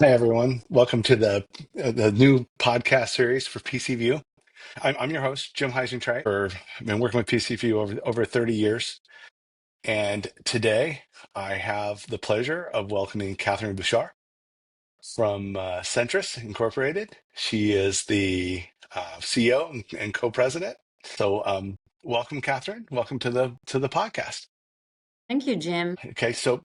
Hi, everyone. Welcome to the new podcast series for PcVue. I'm your host, Jim Huysentruyt. I've been working with PcVue over 30 years. And today I have the pleasure of welcoming Catherine Bouchard from Centris Incorporated. She is the CEO and co-president. So welcome, Catherine. Welcome to the podcast. Thank you, Jim. Okay, so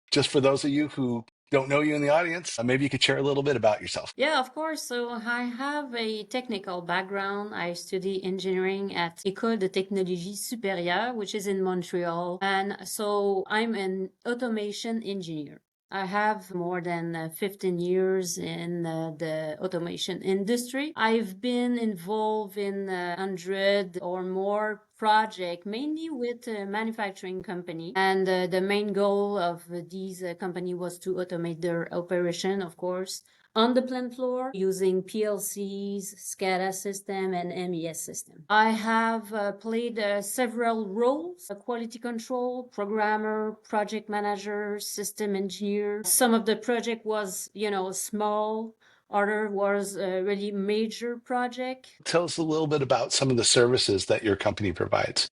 just for those of you who don't know you in the audience, maybe you could share a little bit about yourself. Yeah, of course. So I have a technical background. I study engineering at École de Technologie Supérieure, which is in Montreal. And so I'm an automation engineer. I have more than 15 years in the automation industry. I've been involved in 100 or more project, mainly with a manufacturing company. And the main goal of these company was to automate their operation, of course, on the plant floor using PLCs, SCADA system, and MES system. I have played several roles: a quality control, programmer, project manager, system engineer. Some of the project was, small. Other was a really major project. Tell us a little bit about some of the services that your company provides.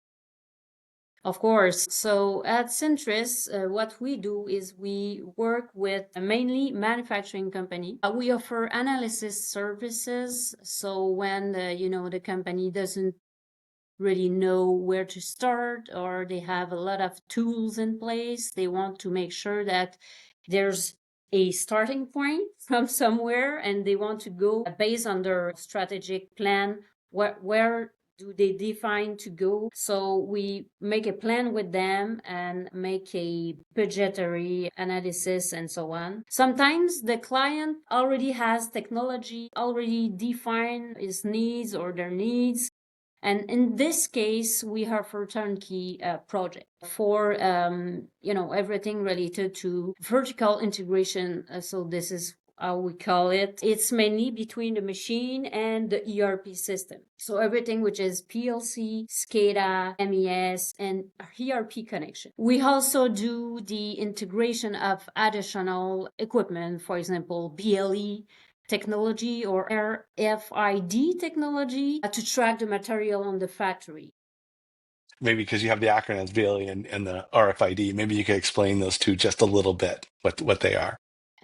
Of course. So at Centris, what we do is we work with mainly manufacturing company. We offer analysis services. So when the company doesn't really know where to start, or they have a lot of tools in place, they want to make sure that there's a starting point from somewhere, and they want to go based on their strategic plan. Where do they define to go? So we make a plan with them and make a budgetary analysis and so on. Sometimes the client already has technology, already defined his needs or their needs. And in this case, we have for turnkey project for everything related to vertical integration. So this is how we call it. It's mainly between the machine and the ERP system. So everything which is PLC, SCADA, MES, and ERP connection. We also do the integration of additional equipment, for example, BLE technology or RFID technology to track the material on the factory. Maybe because you have the acronyms BLE and the RFID, maybe you could explain those two just a little bit, what they are.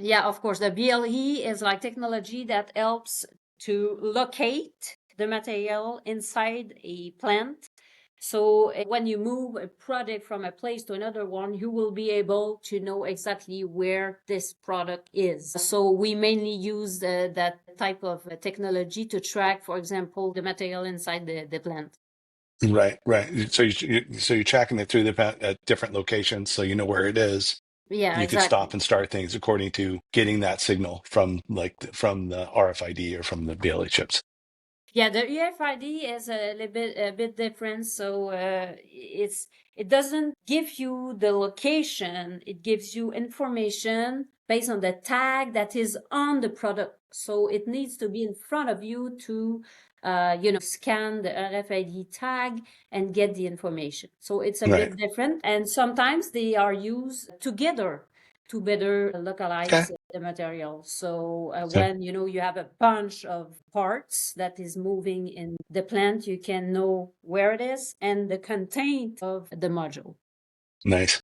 Yeah, of course. The BLE is like technology that helps to locate the material inside a plant. So when you move a product from a place to another one, you will be able to know exactly where this product is. So we mainly use that type of technology to track, for example, the material inside the plant. Right, right. So you're tracking it through at different locations, so you know where it is. Yeah, You could stop exactly. and start things according to getting that signal from from the RFID or from the BLE chips. Yeah, the RFID is a bit different. So it doesn't give you the location; it gives you information based on the tag that is on the product. So it needs to be in front of you to scan the RFID tag and get the information. So it's a Right. bit different, and sometimes they are used together to better Okay. localize the material. So Okay. when you have a bunch of parts that is moving in the plant, you can know where it is and the content of the module. Nice.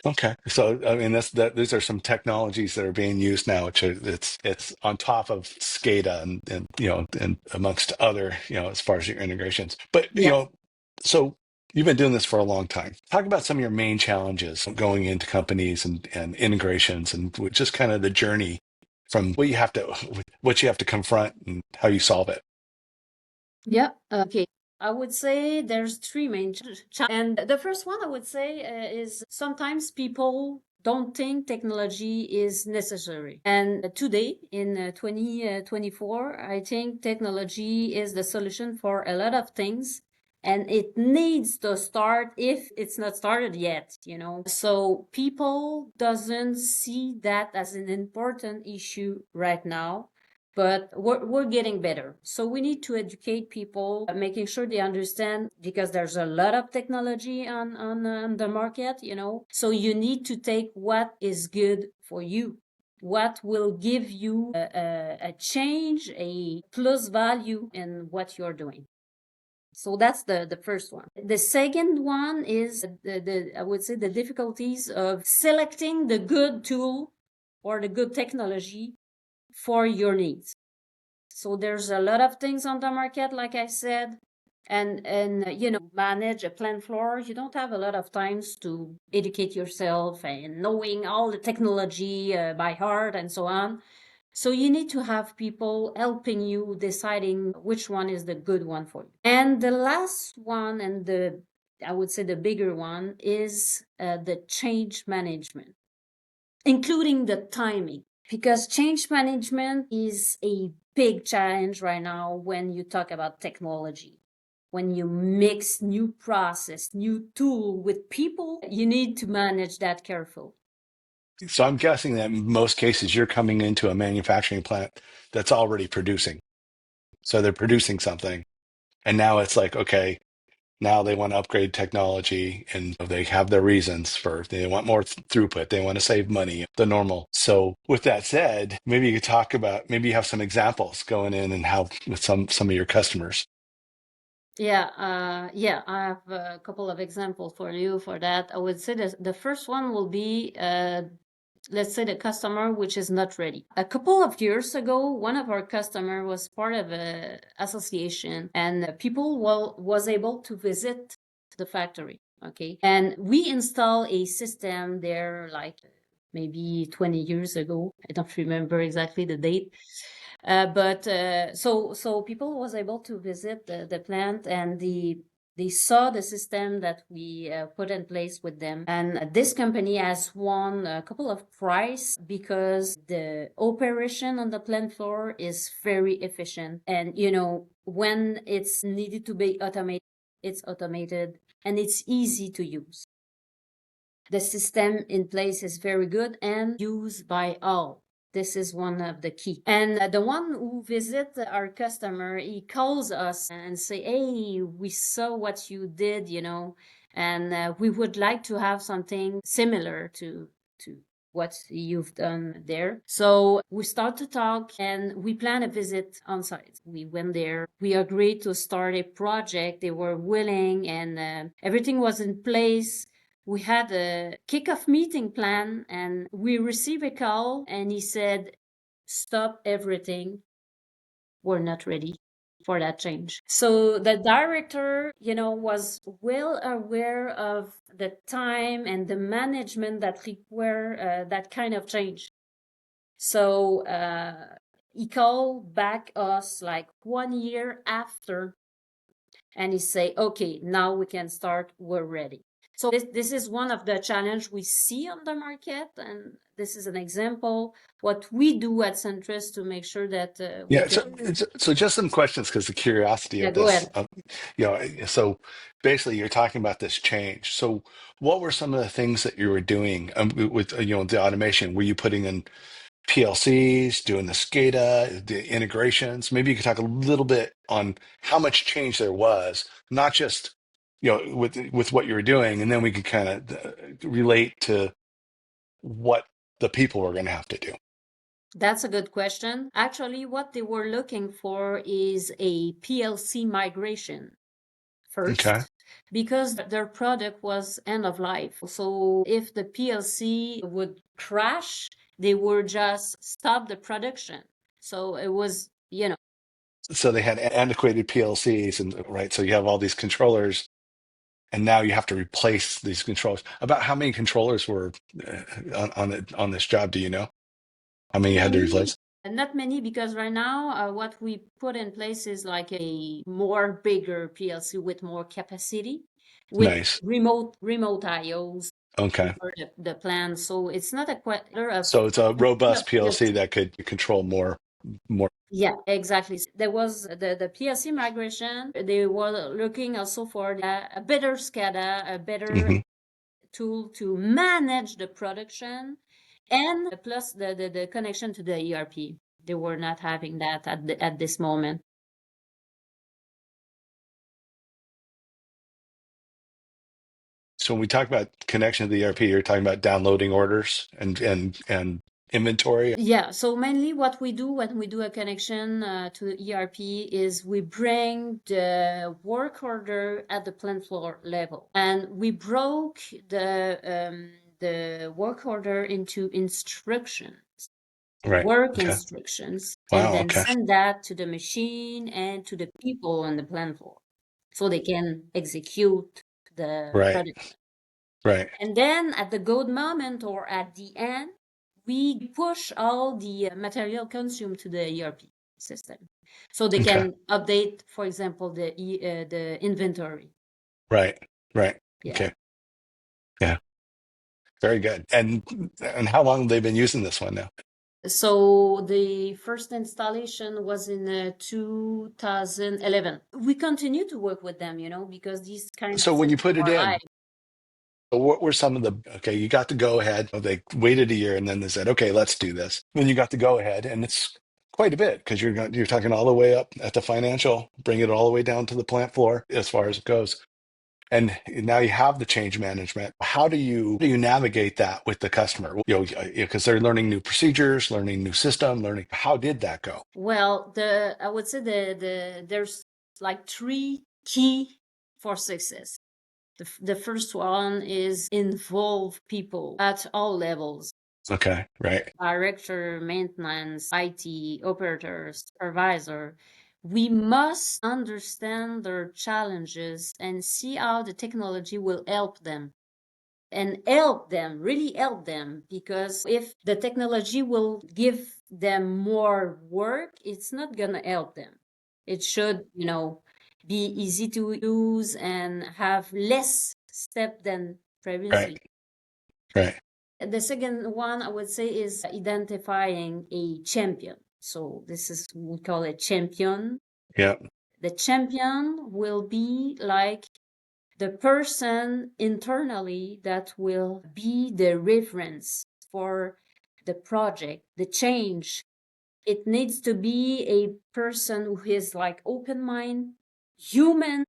Okay. So I mean these are some technologies that are being used now, which it's on top of SCADA and and amongst other, as far as your integrations. But Yeah. so you've been doing this for a long time. Talk about some of your main challenges going into companies and integrations and just kind of the journey from what you have to confront and how you solve it. Yeah. Okay. I would say there's three main and the first one I would say is sometimes people don't think technology is necessary. And today in 2024, I think technology is the solution for a lot of things. And it needs to start if it's not started yet. So people doesn't see that as an important issue right now, but we're getting better. So we need to educate people, making sure they understand, because there's a lot of technology on the market. So you need to take what is good for you. what will give you a change, a plus value in what you're doing. So that's the first one. The second one is I would say the difficulties of selecting the good tool or the good technology for your needs. So there's a lot of things on the market, like I said, and manage a plant floor. You don't have a lot of times to educate yourself and knowing all the technology by heart and so on. So you need to have people helping you deciding which one is the good one for you. And the last one, and I would say the bigger one, is the change management, including the timing, because change management is a big challenge right now when you talk about technology. When you mix new process, new tool with people, you need to manage that carefully. So I'm guessing that in most cases you're coming into a manufacturing plant that's already producing. So they're producing something, and now it's like, okay, now they want to upgrade technology, and they have their reasons for they want more throughput, they want to save money, the normal. So with that said, maybe you could talk about, maybe you have some examples going in and how with some of your customers. Yeah, I have a couple of examples for you for that. I would say that the first one will be, let's say the customer which is not ready. A couple of years ago, one of our customer was part of a association, and people was able to visit the factory. Okay, and we install a system there like maybe 20 years ago. I don't remember exactly the date. So people was able to visit the plant, and they saw the system that we put in place with them. And this company has won a couple of prizes because the operation on the plant floor is very efficient. And, when it's needed to be automated, it's automated and it's easy to use. The system in place is very good and used by all. This is one of the key. And the one who visit our customer, he calls us and say, "Hey, we saw what you did, and we would like to have something similar to what you've done there." So we start to talk and we plan a visit on site. We went there. We agreed to start a project. They were willing, and everything was in place. We had a kickoff meeting plan, and we received a call, and he said, "Stop everything. We're not ready for that change." So the director, was well aware of the time and the management that require that kind of change. So he called back us like 1 year after, and he say, "Okay, now we can start. We're ready." So this is one of the challenge we see on the market, and this is an example what we do at Centris to make sure that we Yeah, can. so just some questions because the curiosity Yeah, of go this, ahead. so basically you're talking about this change. So what were some of the things that you were doing with the automation? Were you putting in PLCs, doing the SCADA, the integrations? Maybe you could talk a little bit on how much change there was, not just with what you were doing, and then we could kind of relate to what the people were going to have to do. That's a good question. Actually, what they were looking for is a PLC migration Okay. first, because their product was end of life. So if the PLC would crash, they would just stop the production. So it was, So they had antiquated PLCs, and right, so you have all these controllers, and now you have to replace these controllers. About how many controllers were on this job? Do you know how many you had to many, replace? not many, because right now what we put in place is like a more bigger PLC with more capacity, with Nice. remote IOs Okay. over the plan. So it's not a matter of So it's a robust PLC PLC. that could control more. Yeah, exactly. There was the PLC migration. They were looking also for a better SCADA, a better Mhm. tool to manage the production, and plus the connection to the ERP. They were not having that at this moment. So when we talk about connection to the ERP, you're talking about downloading orders and inventory? Yeah, so mainly what we do when we do a connection to the ERP is we bring the work order at the plant floor level, and we broke the work order into instructions, Right. work Okay. instructions, and Wow. then Okay. send that to the machine and to the people on the plant floor so they can execute the Right. product. Right. And then at the good moment or at the end, we push all the material consumed to the ERP system so they Okay. can update, for example, the inventory. Right. Right. Yeah. Okay. Yeah. Very good. And how long have they been using this one now? So the first installation was in 2011. We continue to work with them, because these kind of So when you systems put it are in, live. what were some of the, okay, you got to go ahead. They waited a year and then they said, okay, let's do this. Then you got to go ahead, and it's quite a bit because you're talking all the way up at the financial, bring it all the way down to the plant floor as far as it goes. And now you have the change management. How do you navigate that with the customer? Because they're learning new procedures, learning new system, learning. How did that go? Well, I would say there's like three key for success. The first one is involve people at all levels: Okay, right, director, maintenance, IT, operator, supervisor. We must understand their challenges and see how the technology will help them. And help them, really help them, because if the technology will give them more work, it's not gonna help them. It should, be easy to use and have less step than right, previously. right. The second one I would say is identifying a champion. So this is, we call it champion. Yeah, The champion will be like the person internally that will be the reference for the project, the change. It needs to be a person who is like open mind, human,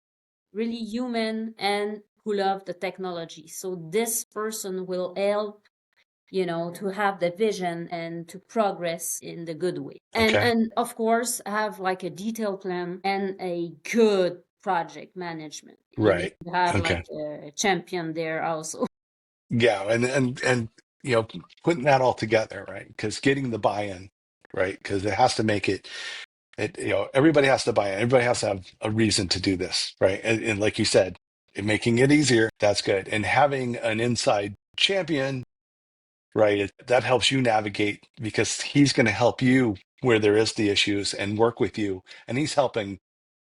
really human, and who love the technology. So this person will help, to have the vision and to progress in the good way. And okay, and of course have like a detailed plan and a good project management. You need right, to have like okay. a champion there also. Yeah, and putting that all together, right? Because getting the buy-in, right? Because it has to make it. Everybody has to buy in. Everybody has to have a reason to do this, right? And like you said, making it easier, that's good. And having an inside champion, right? That helps you navigate because he's going to help you where there is the issues and work with you, and he's helping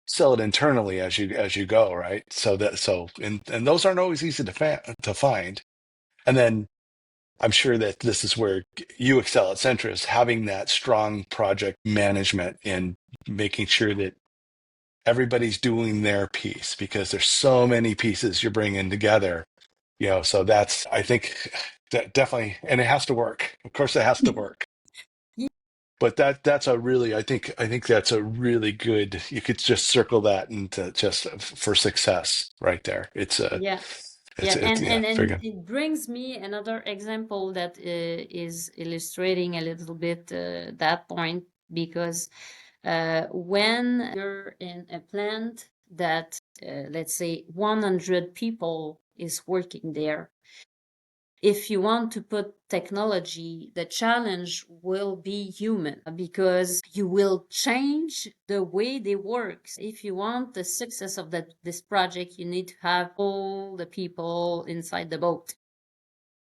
sell it internally as you go, right? And those aren't always easy to find. And then I'm sure that this is where you excel at Centris, having that strong project management and making sure that everybody's doing their piece because there's so many pieces you're bringing together. So that's, I think, that definitely, and it has to work. Of course, it has to work. But that's a really, I think that's a really good. You could just circle that into just for success right there. Yeah. It's Yeah, it's and, yeah, and very and good. it brings me another example that is illustrating a little bit that point, because when you're in a plant that, let's say, 100 people is working there, if you want to put technology, the challenge will be human because you will change the way they work. If you want the success of this project, you need to have all the people inside the boat.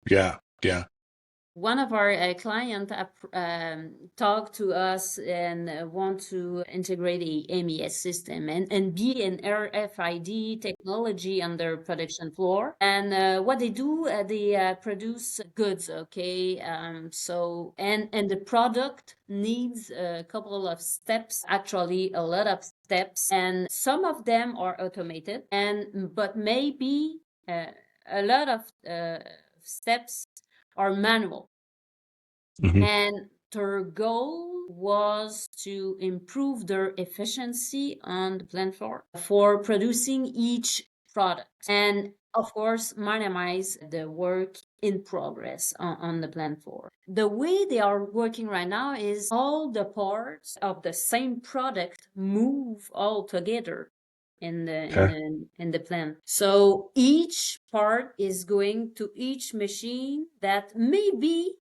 Yeah, yeah. One of our client talked to us and want to integrate a MES system and be an RFID technology on their production floor. And what they do, they produce goods, okay? And the product needs a couple of steps, actually a lot of steps, and some of them are automated, but maybe a lot of steps are manual. Hmm. And their goal was to improve their efficiency on the plant floor for producing each product. And of course, minimize the work in progress on the plant floor. The way they are working right now is all the parts of the same product move all together in the plant. So each part is going to each machine that maybe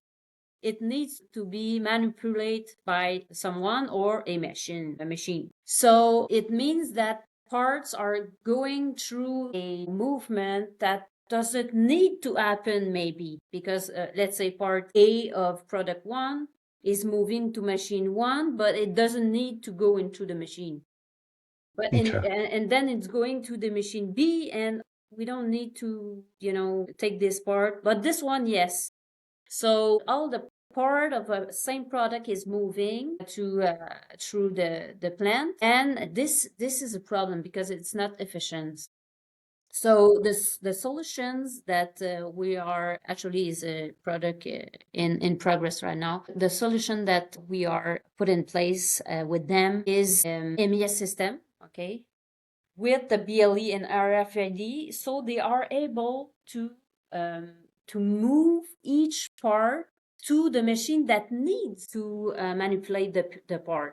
it needs to be manipulated by someone or a machine. So it means that parts are going through a movement that doesn't need to happen maybe because let's say part A of product 1 is moving to machine 1, but it doesn't need to go into the machine. But and then it's going to the machine B, and we don't need to, take this part, but this one, yes. So all the part of a same product is moving through the plant, and this is a problem because it's not efficient. So the solutions that we are actually is a product in progress right now. The solution that we are put in place with them is MES system, okay, with the BLE and RFID, so they are able to move each part to the machine that needs to manipulate the part.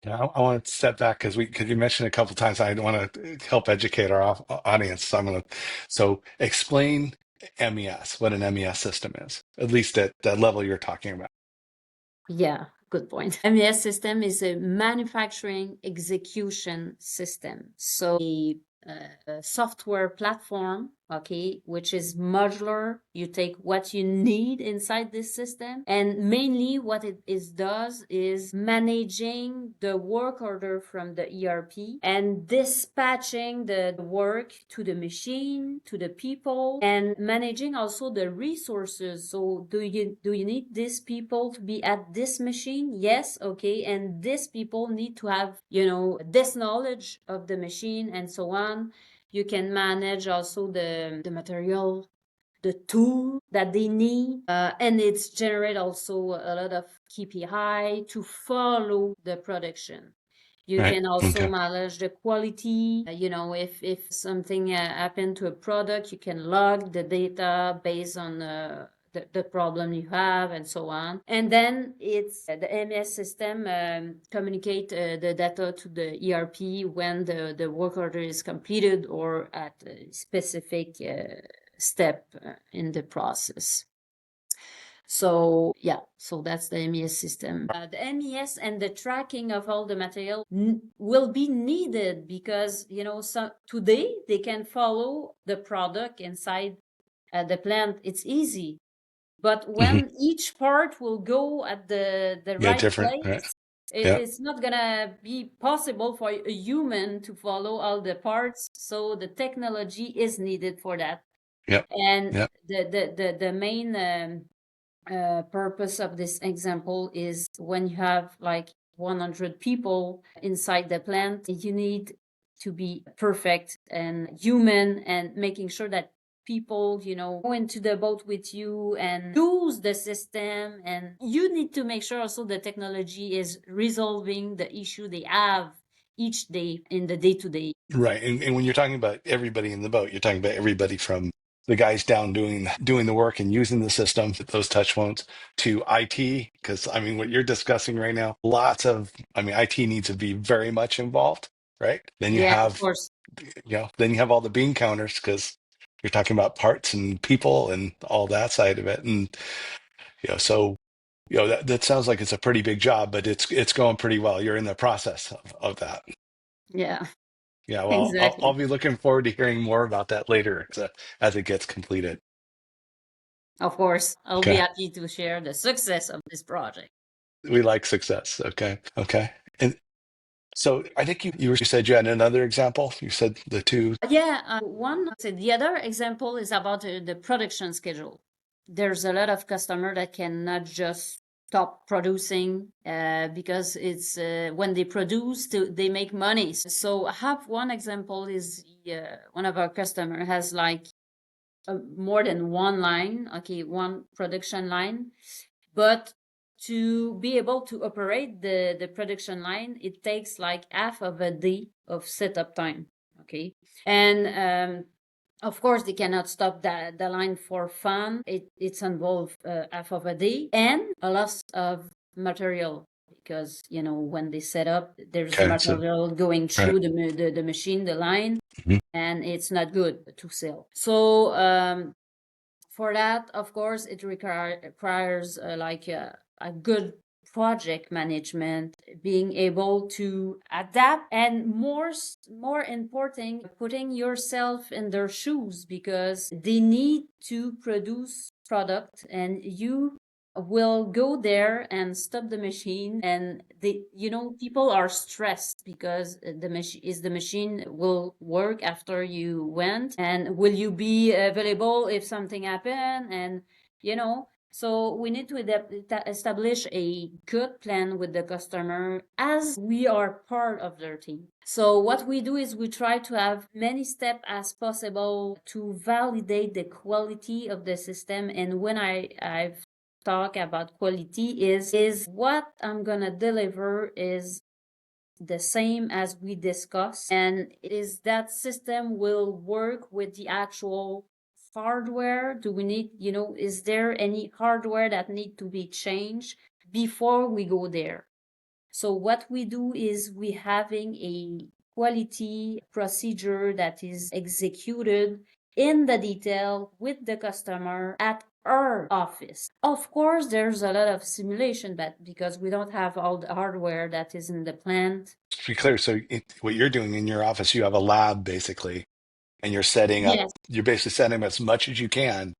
Yeah, I want to step back because you mentioned a couple times. I want to help educate our audience. So explain MES, what an MES system is, at least at that level you're talking about. Yeah, good point. MES system is a manufacturing execution system. So a software platform, okay, which is modular. You take what you need inside this system, and mainly what it does is managing the work order from the ERP and dispatching the work to the machine, to the people, and managing also the resources. So do you need these people to be at this machine? Yes, okay, and these people need to have, this knowledge of the machine and so on. You can manage also the material, the tool that they need, and it's generate also a lot of KPI to follow the production. You Right. can also Okay. manage the quality. If something happened to a product, you can log the data based on the problem you have and so on. And then it's the MES system communicate the data to the ERP when the work order is completed or at a specific step in the process. So yeah, so that's the MES system. The MES and the tracking of all the material will be needed because, so today they can follow the product inside the plant. It's easy. But when each part will go at the Yeah, right different. Right. place, Yeah. it's not gonna be possible for a human to follow all the parts. So the technology is needed for that. Yep. And Yep. the main purpose of this example is when you have like 100 people inside the plant, you need to be perfect and human and making sure that people, go into the boat with you and use the system. And you need to make sure also the technology is resolving the issue they have each day in the day-to-day. Right. And when you're talking about everybody in the boat, you're talking about everybody from the guys down doing the work and using the system, those touch points, to IT. Because I mean, what you're discussing right now, IT needs to be very much involved, right? Then you Yeah, of have, course. then you have all the bean counters because you're talking about parts and people and all that side of it. And so that sounds like it's a pretty big job, but it's going pretty well. You're in the process of that. Yeah, Yeah, well, I'll exactly. be looking forward to hearing more about that later as it gets completed. Of course, I'll be Okay. happy to share the success of this project. We like success. Okay. Okay. And so I think you said you had another example. You said the two. Yeah, the other example is about the production schedule. There's a lot of customer that cannot just stop producing because it's when they produce, they make money. So I have one example is one of our customer has like more than one line, okay, one production line, but to be able to operate the production line, it takes like half of a day of setup time, okay? And Of course, they cannot stop the line for fun. It's involved half of a day and a loss of material because, when they set up, there's Okay. So, material going right. through the machine, the line, Mhm. and it's not good to sell. So for that, of course, it requires like a good project management, being able to adapt, and more important, putting yourself in their shoes because they need to produce product and you will go there and stop the machine, and people are stressed because the machine will work after you went, and will you be available if something happen, and so we need to establish a good plan with the customer as we are part of their team. So what we do is we try to have many steps as possible to validate the quality of the system. And when I've talk about quality is what I'm gonna deliver is the same as we discussed, and is that system will work with the actual hardware. Do we need, is there any hardware that need to be changed before we go there? So what we do is we having a quality procedure that is executed in the detail with the customer at our office. Of course, there's a lot of simulation, but because we don't have all the hardware that is in the plant. To be clear, so what you're doing in your office, you have a lab basically, and Yes. you're basically setting up as much as you can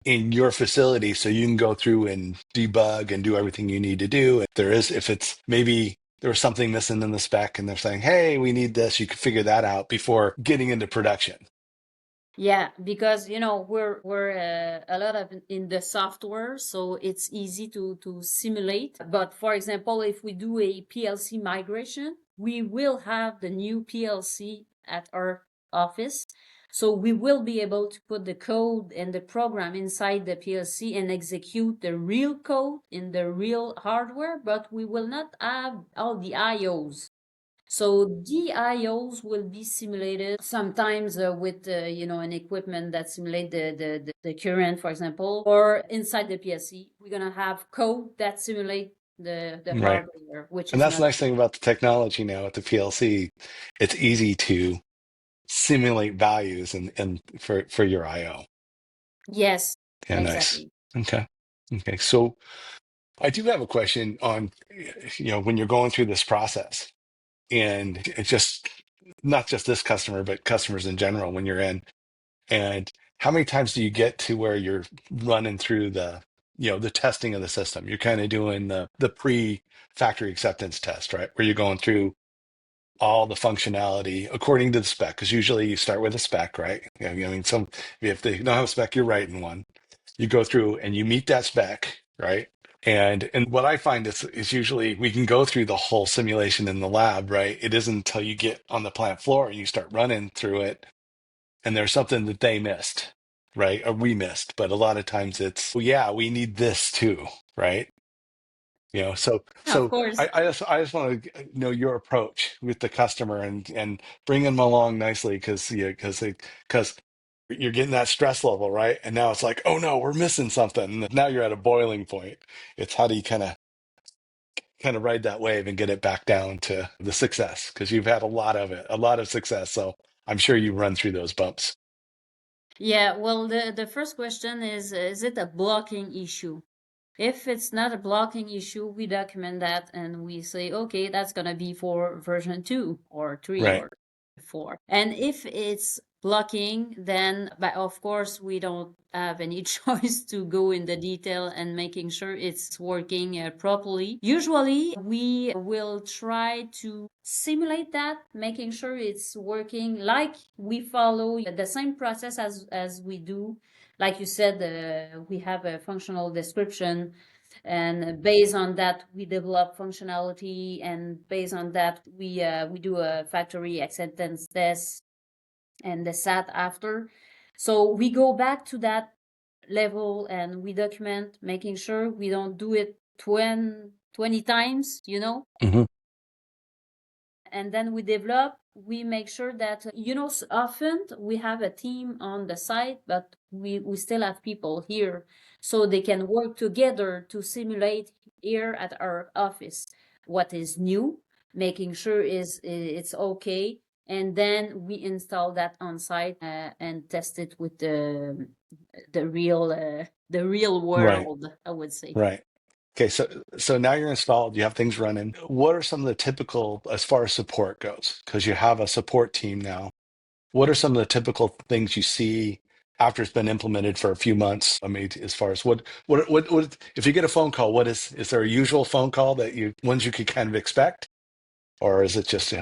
in your facility so you can go through and debug and do everything you need to do. If it's maybe there was something missing in the spec and they're saying, hey, we need this, you can figure that out before getting into production. Yeah, because we're a lot of in the software, so it's easy to simulate. But for example, if we do a PLC migration, we will have the new PLC at our office. So we will be able to put the code and the program inside the PLC and execute the real code in the real hardware, but we will not have all the IOs. So DIOs will be simulated sometimes with an equipment that simulate the current, for example, or inside the PLC, we're gonna have code that simulate the Right. hardware, which And is that's the not. nice thing about the technology now with the PLC. It's easy to simulate values and for your IO. Yes, Yeah, nice. exactly. Okay. Okay. So I do have a question on, when you're going through this process, and it's just not just this customer, but customers in general when you're in. And how many times do you get to where you're running through the testing of the system? You're kind of doing the pre-factory acceptance test, right? Where you're going through all the functionality according to the spec, because usually you start with a spec, right? I mean, if they don't have a spec, you're writing one. You go through and you meet that spec, right? And what I find is usually we can go through the whole simulation in the lab, right? It isn't until you get on the plant floor and you start running through it and there's something that they missed, right? Or we missed. But a lot of times it's, well, yeah, we need this too, right? So Of so course. I just want to know your approach with the customer and bring them along nicely because you're getting that stress level, right? And now it's like, oh no, we're missing something. And now you're at a boiling point. It's how do you kind of ride that wave and get it back down to the success? Because you've had a lot of it, a lot of success. So I'm sure you run through those bumps. Yeah, well, the first question is it a blocking issue? If it's not a blocking issue, we document that and we say, okay, that's going to be for version 2 or 3 Right. or 4. And if it's blocking, then, but of course, we don't have any choice to go in the detail and making sure it's working properly. Usually, we will try to simulate that, making sure it's working like we follow the same process as we do. Like you said, we have a functional description, and based on that we develop functionality, and based on that we do a factory acceptance test and the SAT after. So we go back to that level and we document, making sure we don't do it 20 times, Hmm. and then we make sure that, often we have a team on the site, but we still have people here so they can work together to simulate here at our office what is new, making sure it's okay, and then we install that on site and test it with the real Right. world, I would say. Right. Okay, so now you're installed, you have things running. What are some of the typical as far as support goes? Because you have a support team now. What are some of the typical things you see after it's been implemented for a few months? I mean, as far as what if you get a phone call, is there a usual phone call that ones you could kind of expect? Or is it just,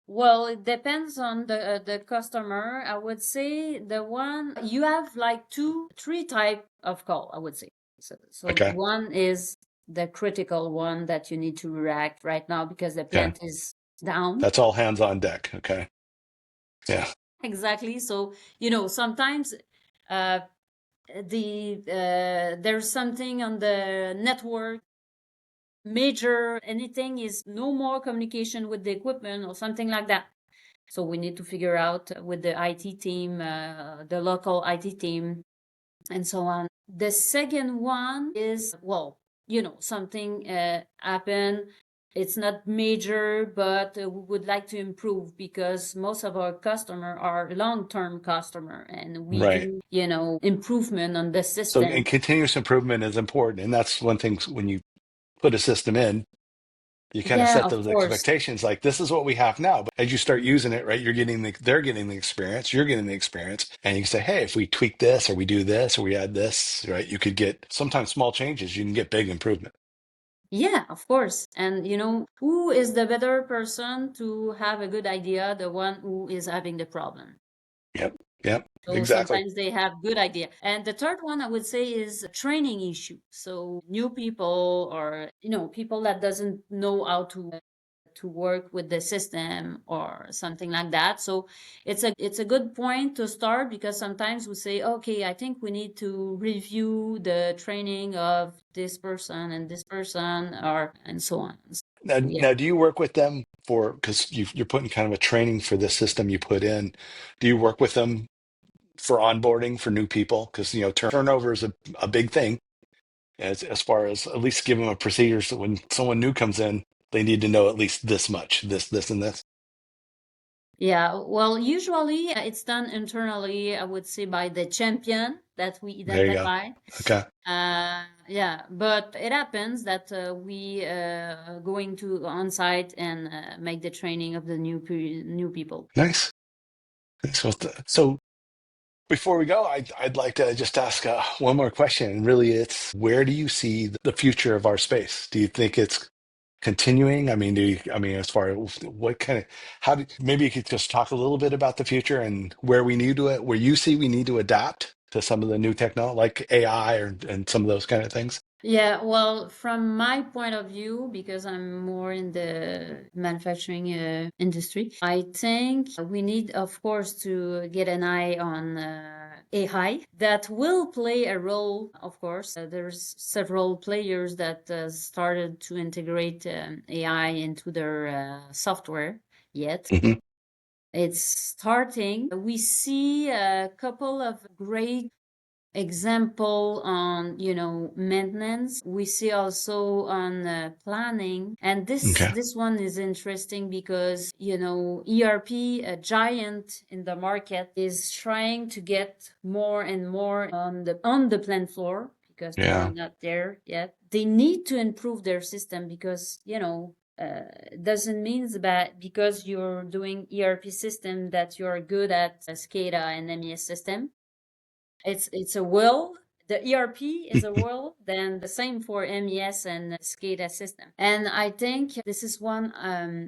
Well, it depends on the customer. I would say the one you have like three type of call, I would say. So okay, one is the critical one that you need to react right now because the okay. plant is down. That's all hands on deck. Okay. Yeah. Exactly. So, sometimes uh there's something on the network major, anything is no more communication with the equipment or something like that. So we need to figure out with the IT team, the local IT team, and so on. The second one is, well, something happened. It's not major, but we would like to improve because most of our customer are long-term customer, and we Right. do, improvement on the So, and system. continuous improvement is important. And that's one thing when you put a system in, you kind of Yeah, set of those course. expectations like this is what we have now. But as you start using it, right, they're getting the experience, you're getting the experience, and you can say, hey, if we tweak this or we do this or we add this, right, you could get sometimes small changes, you can get big improvement. Yeah, of course. And who is the better person to have a good idea? The one who is having the problem. Yep. Yep. So Exactly. sometimes they have good idea. And the third one I would say is a training issue. So new people or people that doesn't know how to work with the system or something like that. So it's a good point to start because sometimes we say, okay, I think we need to review the training of this person and this person or and so on. Now, So, yeah. now, do you work with them because you're putting kind of a training for the system you put in? Do you work with them for onboarding for new people? Because turnover is a big thing as far as at least give them a procedure so when someone new comes in, they need to know at least this much, this, and this. Yeah, well, usually it's done internally, I would say, by the champion that we There you go. identify. Okay. Yeah, but it happens that we going to on site and make the training of the new people. Nice. So before we go, I'd like to just ask one more question. And really, it's where do you see the future of our space? Do you think it's continuing? I mean, as far as what kind of, maybe you could just talk a little bit about the future and where you see we need to adapt to some of the new technology, like AI and some of those kind of things. Yeah, well, from my point of view, because I'm more in the manufacturing industry, I think we need, of course, to get an eye on AI that will play a role, of course. There's several players that started to integrate AI into their software yet. Hmm. It's starting. We see a couple of great example on maintenance. We see also on planning, and this Okay. this one is interesting because ERP, a giant in the market, is trying to get more and more on the plant floor because they are Yeah. not there yet. They need to improve their system because doesn't mean that because you're doing ERP system that you're good at SCADA and MES system. It's a will. The ERP is a will, then the same for MES and SCADA system. And I think this is one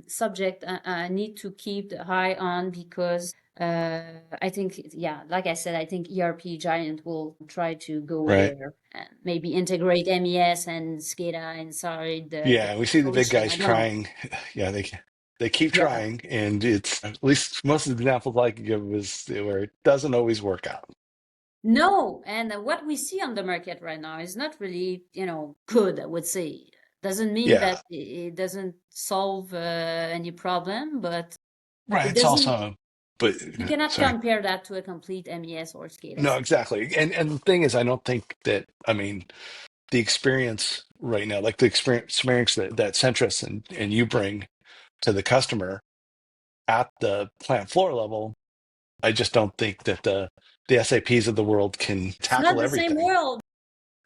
subject I need to keep the eye on because I think, yeah, like I said, I think ERP giant will try to go Right. there and maybe integrate MES and SCADA inside the Yeah, we see the big solution. I guys don't know. trying. Yeah, they keep Yeah. trying, and it's at least most of the examples I can give is where it doesn't always work out. No, and what we see on the market right now is not really, good, I would say. Doesn't mean Yeah. that it doesn't solve any problem, but Right. it It's doesn't. also, but You cannot sorry. compare that to a complete MES or SCADA No, system. exactly. And the thing is, I don't think that, I mean, the experience right now, like the experience that Centris and you bring to the customer at the plant floor level, I just don't think that the SAPs of the world can It's not tackle the same everything. world.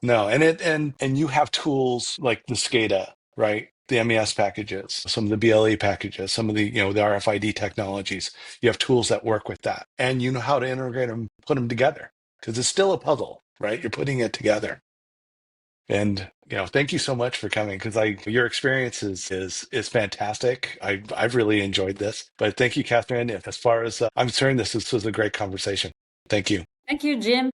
No, and you have tools like the SCADA, right? The MES packages, some of the BLE packages, some of the, the RFID technologies. You have tools that work with that, and you know how to integrate them, put them together, because it's still a puzzle, right? You're putting it together. And thank you so much for coming, because your experience is fantastic. I've really enjoyed this. But thank you, Catherine. As far as I'm concerned, this was a great conversation. Thank you. Thank you, Jim.